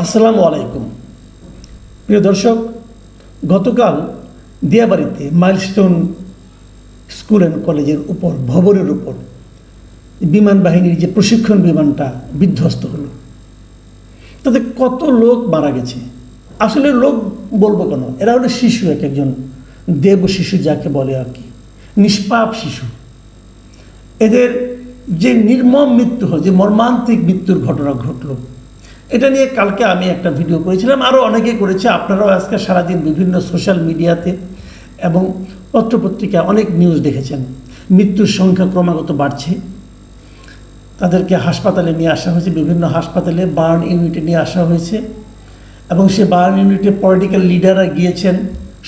আসসালামু আলাইকুম প্রিয় দর্শক, গতকাল দিয়াবাড়িতে মাইলস্টোন স্কুল অ্যান্ড কলেজের উপর ভবনের উপর বিমান বাহিনীর যে প্রশিক্ষণ বিমানটা বিধ্বস্ত হলো, তাতে কত লোক মারা গেছে। আসলে লোক বলবো কেন, এরা হলো শিশু, একজন দেব শিশু যাকে বলে আর কি, নিষ্পাপ শিশু। এদের যে নির্মম মৃত্যু হল, যে মর্মান্তিক মৃত্যুর ঘটনা ঘটলো, এটা নিয়ে কালকে আমি একটা ভিডিও করেছিলাম, আরও অনেকে করেছে। আপনারাও আজকে সারাদিন বিভিন্ন সোশ্যাল মিডিয়াতে এবং পত্রপত্রিকায় অনেক নিউজ দেখেছেন। মৃত্যুর সংখ্যা ক্রমাগত বাড়ছে। তাদেরকে হাসপাতালে নিয়ে আসা হয়েছে, বিভিন্ন হাসপাতালে বার্ন ইউনিটে নিয়ে আসা হয়েছে, এবং সে বার্ন ইউনিটে পলিটিক্যাল লিডাররা গিয়েছেন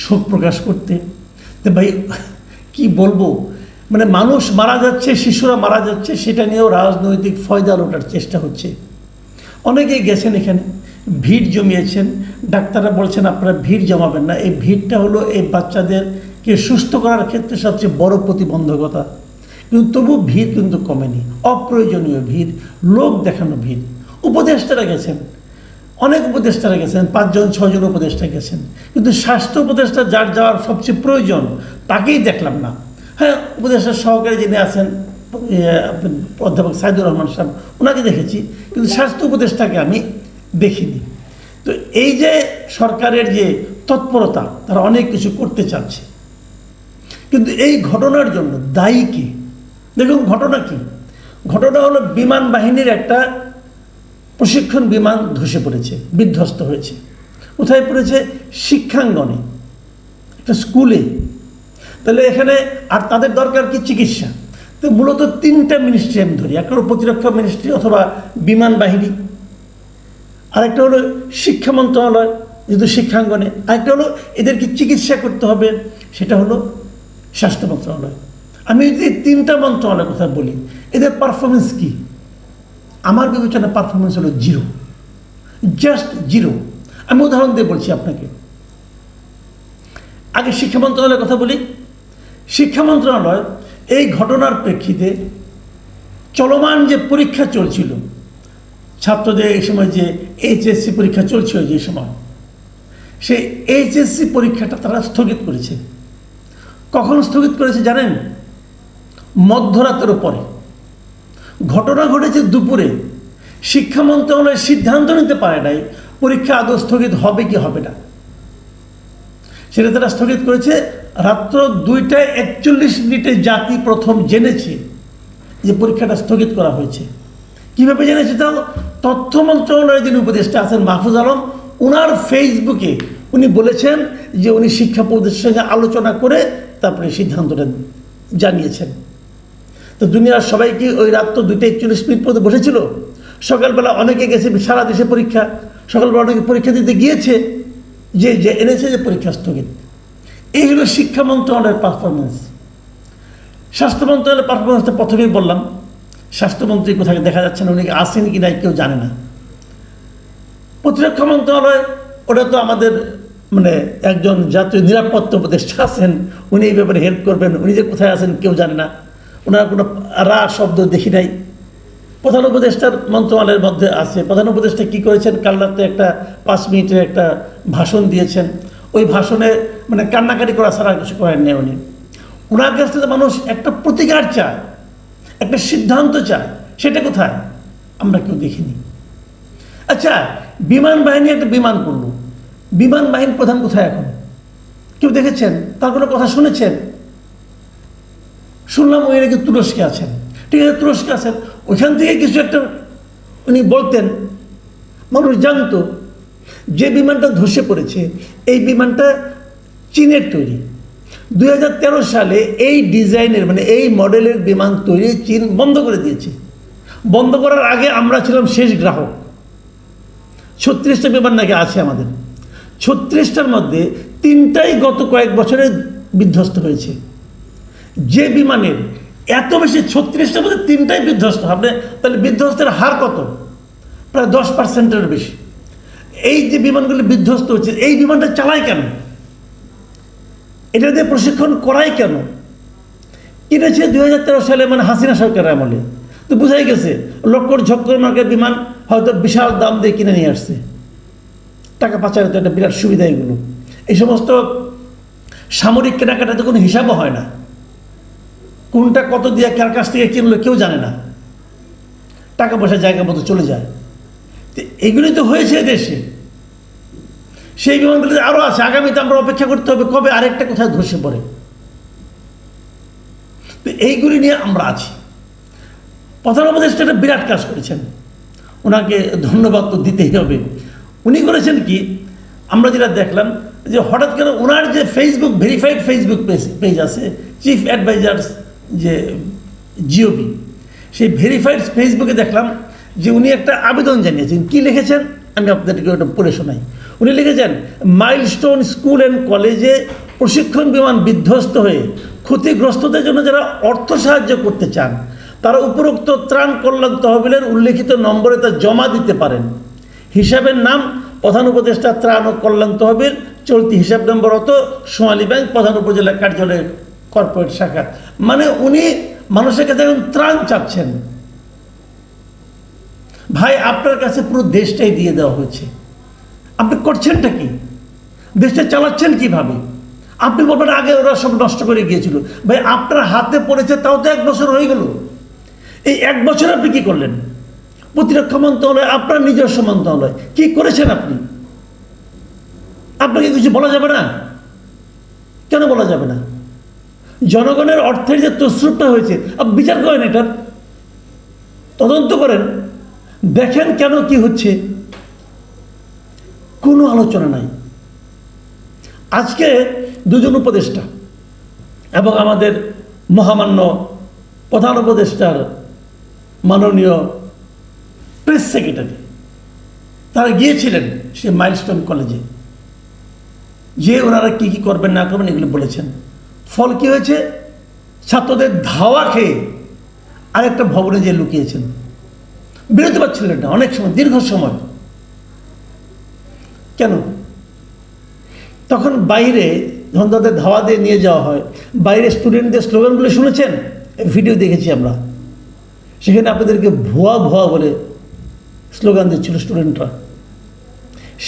শোক প্রকাশ করতে। তো ভাই কি বলবো, মানে মানুষ মারা যাচ্ছে, শিশুরা মারা যাচ্ছে, সেটা নিয়েও রাজনৈতিক ফয়দা লোটার চেষ্টা হচ্ছে। অনেকেই গেছেন, এখানে ভিড় জমিয়েছেন। ডাক্তাররা বলছেন আপনারা ভিড় জমাবেন না। এই ভিড়টা হলো এই বাচ্চাদেরকে সুস্থ করার ক্ষেত্রে সবচেয়ে বড় প্রতিবন্ধকতা। কিন্তু তবু ভিড় কিন্তু কমেনি, অপ্রয়োজনীয় ভিড়, লোক দেখানো ভিড়। উপদেষ্টারা গেছেন, অনেক উপদেষ্টারা গেছেন, 5-6 জন উপদেষ্টা গেছেন, কিন্তু স্বাস্থ্য উপদেষ্টা যার যাওয়ার সবচেয়ে প্রয়োজন তাকেই দেখলাম না। হ্যাঁ, উপদেষ্টার সহকারী যিনি আছেন অধ্যাপক সাইদুর রহমান সাহেব, ওনাকে দেখেছি, কিন্তু স্বাস্থ্য উপদেষ্টাকে আমি দেখিনি। তো এই যে সরকারের যে তৎপরতা, তারা অনেক কিছু করতে চাচ্ছে, কিন্তু এই ঘটনার জন্য দায়ী কে? দেখুন ঘটনা কি, ঘটনা হলো বিমান বাহিনীর একটা প্রশিক্ষণ বিমান ধসে পড়েছে, বিধ্বস্ত হয়েছে। কোথায় পড়েছে? শিক্ষাঙ্গনে, একটা স্কুলে। তাহলে এখানে আর তাদের দরকার কি? চিকিৎসা। তো মূলত 3টা মিনিস্ট্রি আমি ধরি, একটা হলো প্রতিরক্ষা মিনিস্ট্রি অথবা বিমান বাহিনী, আরেকটা হলো শিক্ষা মন্ত্রণালয় যেহেতু শিক্ষাঙ্গনে, আরেকটা হলো এদেরকে চিকিৎসা করতে হবে, সেটা হলো স্বাস্থ্য মন্ত্রণালয়। আমি যদি 3টা মন্ত্রণালয়ের কথা বলি, এদের পারফরমেন্স কি? আমার বিবেচনায় পারফরমেন্স হলো জিরো, জাস্ট জিরো। আমি উদাহরণ দিয়ে বলছি আপনাকে। আগে শিক্ষা মন্ত্রণালয়ের কথা বলি। শিক্ষা মন্ত্রণালয় এই ঘটনার প্রেক্ষিতে চলমান যে পরীক্ষা চলছিল, ছাত্রদের এই সময় যে এইচএসসি পরীক্ষা চলছিল, যে সময় সেই এইচএসসি পরীক্ষাটা তারা স্থগিত করেছে। কখন স্থগিত করেছে জানেন? মধ্যরাতের পরে। ঘটনা ঘটেছে দুপুরে। শিক্ষা মন্ত্রণালয় সিদ্ধান্ত নিতে পারে নাই পরীক্ষা আদৌ স্থগিত হবে কি হবে না, সেটা তারা স্থগিত করেছে। রাত্র 2:41 জাতি প্রথম জেনেছে যে পরীক্ষাটা স্থগিত করা হয়েছে। কীভাবে জেনেছে? তাও তথ্য মন্ত্রণালয়ের যিনি উপদেষ্টা আছেন মাহফুজ আলম, ওনার ফেসবুকে উনি বলেছেন যে উনি শিক্ষা উপদেষ্টার সঙ্গে আলোচনা করে তারপরে সিদ্ধান্তটা জানিয়েছেন। তো দুনিয়ার সবাই কি ওই রাত্র 2:41 পর্যন্ত বসেছিল? সকালবেলা অনেকে গেছে, সারা দেশে পরীক্ষা, সকালবেলা অনেকে পরীক্ষা দিতে গিয়েছে, যে এনেছে যে পরীক্ষা স্থগিত। এই হলো শিক্ষা মন্ত্রণালয়ের পারফরমেন্স। স্বাস্থ্য মন্ত্রণালয়ের পারফরমেন্সটা প্রথমেই বললাম। স্বাস্থ্যমন্ত্রী কোথায় দেখা যাচ্ছে না, উনি আসেন কি নাই কেউ জানে না। প্রতিরক্ষা মন্ত্রণালয়, ওটা তো আমাদের মানে একজন জাতীয় নিরাপত্তা উপদেষ্টা আছেন, উনি এই ব্যাপারে হেল্প করবেন, উনি যে কোথায় আছেন কেউ জানে না, ওনার কোনো রা শব্দ দেখি নাই। প্রধান উপদেষ্টার মন্ত্রণালয়ের মধ্যে আছে। প্রধান উপদেষ্টা কী করেছেন? কাল রাতে একটা 5 মিনিটের একটা ভাষণ দিয়েছেন। ওই ভাষণে মানে কান্নাকাটি করা ছাড়া কিছু করেন নেই উনি। ওনার কাছ থেকে মানুষ একটা প্রতিকার চায়, একটা সিদ্ধান্ত চায়, সেটা কোথায়? আমরা কেউ দেখিনি। আচ্ছা, বিমান বাহিনী একটা বিমান করলো, বিমান বাহিনীর প্রধান কোথায় এখন? কেউ দেখেছেন? তার কোনো কথা শুনেছেন? শুনলাম উনি নাকি তুরস্কে আছেন। ঠিক আছে, তুরস্কে আছেন, ওইখান থেকে কিছু একটা উনি বলতেন, মানুষ জানতো। যে বিমানটা ধসে পড়েছে এই বিমানটা চীনের তৈরি। 2013 সালে এই ডিজাইনের মানে এই মডেলের বিমান তৈরি চীন বন্ধ করে দিয়েছে। বন্ধ করার আগে আমরা ছিলাম শেষ গ্রাহক। 36টা বিমান নাকি আছে আমাদের। 36টার মধ্যে 3টাই গত কয়েক বছরে বিধ্বস্ত হয়েছে। যে বিমানের এত বেশি, 36টার মধ্যে 3টাই বিধ্বস্ত হবে, তাহলে বিধ্বস্তের হার কত? প্রায় 10%-এর বেশি। এই যে বিমানগুলো বিধ্বস্ত হচ্ছে, এই বিমানটা চালায় কেন? এটা দিয়ে প্রশিক্ষণ করায় কেন? কিনেছে 2013 সালে, মানে হাসিনা সরকারের আমলে। তো বোঝাই গেছে লক্কর ঝক্কর মার্কের বিমান হয়তো বিশাল দাম দিয়ে কিনে নিয়ে আসছে। টাকা পাচারের তো একটা বিরাট সুবিধা এগুলো। এই সমস্ত সামরিক কেনাকাটাতে কোনো হিসাবও হয় না, কোনটা কত দিয়ে কার কাছ থেকে কিনলো কেউ জানে না, টাকা পয়সা জায়গা মতো চলে যায়। তো এগুলি তো হয়েছে দেশে, সেই বিমানগুলো আরও আছে, আগামীতে আমরা অপেক্ষা করতে হবে কবে আরেকটা কোথায় ধসে পড়ে। তো এইগুলি নিয়ে আমরা আছি। প্রধান উপদেষ্টা একটা বিরাট কাজ করেছেন, ওনাকে ধন্যবাদ তো দিতেই হবে। উনি করেছেন কি, আমরা যেটা দেখলাম যে হঠাৎ করে ওনার যে ফেসবুক ভেরিফাইড ফেসবুক পেজ আছে, চিফ অ্যাডভাইজার্স যে জিওবি, সেই ভেরিফাইড ফেসবুকে দেখলাম যে উনি একটা আবেদন জানিয়েছেন। কি লিখেছেন আমি আপনাদেরকে ওটা পড়ে শোনাই। উনি লিখেছেন, মাইলস্টোন স্কুল অ্যান্ড কলেজে প্রশিক্ষণ বিমান বিধ্বস্ত হয়ে ক্ষতিগ্রস্তদের জন্য যারা অর্থ সাহায্য করতে চান তারা উপরোক্ত ত্রাণ কল্যাণ তহবিলের উল্লেখিত নম্বরে তা জমা দিতে পারেন। হিসাবের নাম প্রধান উপদেষ্টা ত্রাণ ও কল্যাণ তহবিল, চলতি হিসাব নম্বর হতো সোনালী ব্যাংক, প্রধান উপজেলা কার্যালয়ের কর্পোরেট শাখা। মানে উনি মানুষের কাছে এখন ত্রাণ চাচ্ছেন। ভাই, আপনার কাছে পুরো দেশটাই দিয়ে দেওয়া হয়েছে, আপনি করছেনটা কি? দেশটা চালাচ্ছেন কিভাবে? আপনি বলবেন আগে ওরা সব নষ্ট করে গিয়েছিল। ভাই, আপনার হাতে পড়েছে তাও তো 1 বছর হয়ে গেল। এই 1 বছর আপনি কি করলেন? প্রতিরক্ষা মন্ত্রণালয় আপনার নিজস্ব মন্ত্রণালয়, কি করেছেন আপনি? আপনাকে কিছু বলা যাবে না? কেন বলা যাবে না? জনগণের অর্থের যে তসরুপটা হয়েছে আপনি বিচার করেন, এটার তদন্ত করেন, দেখেন কেন কি হচ্ছে। কোনো আলোচনা নাই। আজকে দুজন উপদেষ্টা এবং আমাদের মহামান্য প্রধান উপদেষ্টার মাননীয় প্রেস সেক্রেটারি তারা গিয়েছিলেন সে মাইলস্টোন কলেজে, যে ওনারা কী কী করবেন না করবেন এগুলো বলেছেন। ফল কি হয়েছে? ছাত্রদের ধাওয়া খেয়ে আরেকটা ভবনে যে লুকিয়েছেন, বেরোতে পারছিলেন না অনেক সময়, দীর্ঘ সময়। কেন? তখন বাইরে যখন তাদের ধাওয়া দিয়ে নিয়ে যাওয়া হয়, বাইরে স্টুডেন্টদের স্লোগানগুলো শুনেছেন, ভিডিও দেখেছি আমরা, সেখানে আপনাদেরকে ভুয়া ভুয়া বলে স্লোগান দিচ্ছিল স্টুডেন্টরা।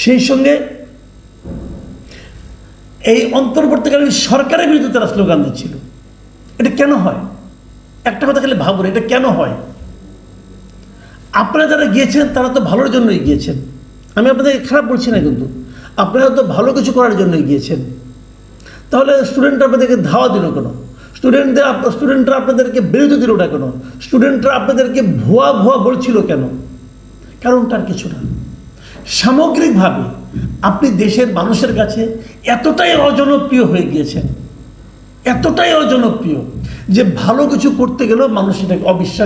সেই সঙ্গে এই অন্তর্বর্তীকালীন সরকারের বিরুদ্ধে তারা স্লোগান দিচ্ছিল। এটা কেন হয়? একটা কথা খালি ভাবুন, এটা কেন হয়? আপনারা যারা গিয়েছেন তারা তো ভালোর জন্যই গিয়েছেন, আমি আপনাদের খারাপ বলছি না, কিন্তু আপনারা তো ভালো কিছু করার জন্যই গিয়েছেন। তাহলে স্টুডেন্টরা আপনাদেরকে ধাওয়া দিল কেন? স্টুডেন্টরা আপনাদেরকে বিরোধী দিল না কেন? স্টুডেন্টরা আপনাদেরকে ভুয়া ভুয়া বলছিল কেন? কারণটার কিছু না। সামগ্রিকভাবে আপনি দেশের মানুষের কাছে এতটাই অজনপ্রিয় হয়ে গিয়েছেন, এতটাই অজনপ্রিয় যে ভালো কিছু করতে গেলেও মানুষ এটাকে অবিশ্বাস